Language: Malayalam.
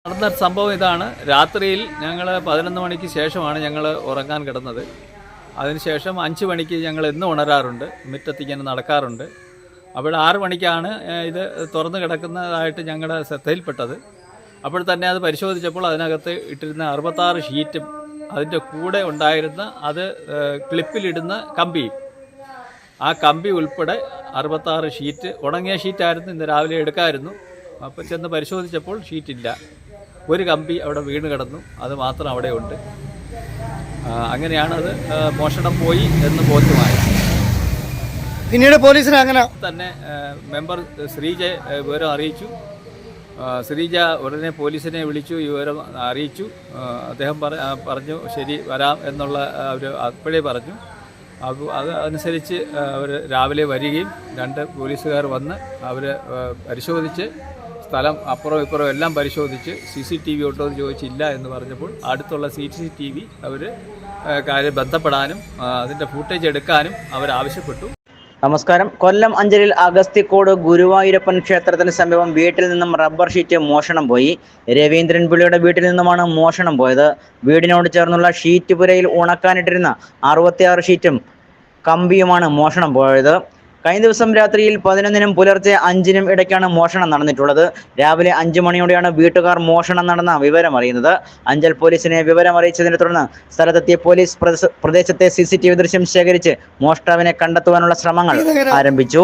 നടന്ന സംഭവം ഇതാണ്. രാത്രിയിൽ ഞങ്ങൾ 11 മണിക്ക് ശേഷമാണ് ഞങ്ങൾ ഉറങ്ങാൻ കിടന്നത്. അതിനുശേഷം 5 മണിക്ക് ഞങ്ങൾ എന്നും ഉണരാറുണ്ട്, മുറ്റത്തിങ്ങനെ നടക്കാറുണ്ട്. അപ്പോൾ 6 മണിക്കാണ് ഇത് തുറന്നു കിടക്കുന്നതായിട്ട് ഞങ്ങളുടെ ശ്രദ്ധയിൽപ്പെട്ടത്. അപ്പോൾ തന്നെ അത് പരിശോധിച്ചപ്പോൾ അതിനകത്ത് ഇട്ടിരുന്ന 66 ഷീറ്റും അതിൻ്റെ കൂടെ ഉണ്ടായിരുന്ന അത് ക്ലിപ്പിലിടുന്ന കമ്പിയും, ആ കമ്പി ഉൾപ്പെടെ 66 ഷീറ്റ്, ഉണങ്ങിയ ഷീറ്റായിരുന്നു, ഇന്ന് രാവിലെ എടുക്കാമായിരുന്നു. അപ്പോൾ ചെന്ന് പരിശോധിച്ചപ്പോൾ ഷീറ്റില്ല. ഒരു കമ്പി അവിടെ വീണ് കിടന്നു, അത് മാത്രം അവിടെ ഉണ്ട്. അങ്ങനെയാണ് അത് മോഷണം പോയി എന്ന് ബോധ്യമായത്. പിന്നീട് പോലീസിനെ അങ്ങനെ തന്നെ മെമ്പർ ശ്രീജ വിവരം അറിയിച്ചു. ശ്രീജ ഉടനെ പോലീസിനെ വിളിച്ചു, വിവരം അറിയിച്ചു. അദ്ദേഹം പറഞ്ഞു ശരി വരാം എന്നുള്ള ഒരു അപ്പോഴേ പറഞ്ഞു. അപ്പോൾ അതനുസരിച്ച് അവർ രാവിലെ വരികയും 2 പോലീസുകാർ വന്ന് അവർ പരിശോധിച്ച് സ്ഥലം അപ്പുറം ഇപ്പുറം എല്ലാം പരിശോധിച്ച് CCTV ഉണ്ടോ എന്ന് ചോദിച്ചില്ല എന്ന് പറഞ്ഞപ്പോൾ അടുത്തുള്ള CCTV അവർ കാര്യം ബന്ധപ്പെടാനും അതിൻ്റെ ഫൂട്ടേജ് എടുക്കാനും അവരാവശ്യപ്പെട്ടു. നമസ്കാരം. കൊല്ലം അഞ്ചലിൽ അഗസ്തിക്കോട് ഗുരുവായൂരപ്പൻ ക്ഷേത്രത്തിന് സമീപം വീട്ടിൽ നിന്നും റബ്ബർ ഷീറ്റ് മോഷണം പോയി. രവീന്ദ്രൻ പിള്ളയുടെ വീട്ടിൽ നിന്നുമാണ് മോഷണം പോയത്. വീടിനോട് ചേർന്നുള്ള ഷീറ്റ് പുരയിൽ ഉണക്കാനിട്ടിരുന്ന 66 ഷീറ്റും കമ്പിയുമാണ് മോഷണം പോയത്. കഴിഞ്ഞ ദിവസം രാത്രിയിൽ 11-നും പുലർച്ചെ 5-നും ഇടയ്ക്കാണ് മോഷണം നടന്നിട്ടുള്ളത്. രാവിലെ 5 മണിയോടെയാണ് വീട്ടുകാർ മോഷണം നടന്ന വിവരം അറിയുന്നത്. അഞ്ചൽ പോലീസിനെ വിവരം അറിയിച്ചതിനെ തുടർന്ന് സ്ഥലത്തെത്തിയ പോലീസ് പ്രദേശത്തെ CCTV ദൃശ്യം ശേഖരിച്ച് മോഷ്ടാവിനെ കണ്ടെത്തുവാനുള്ള ശ്രമങ്ങൾ ആരംഭിച്ചു.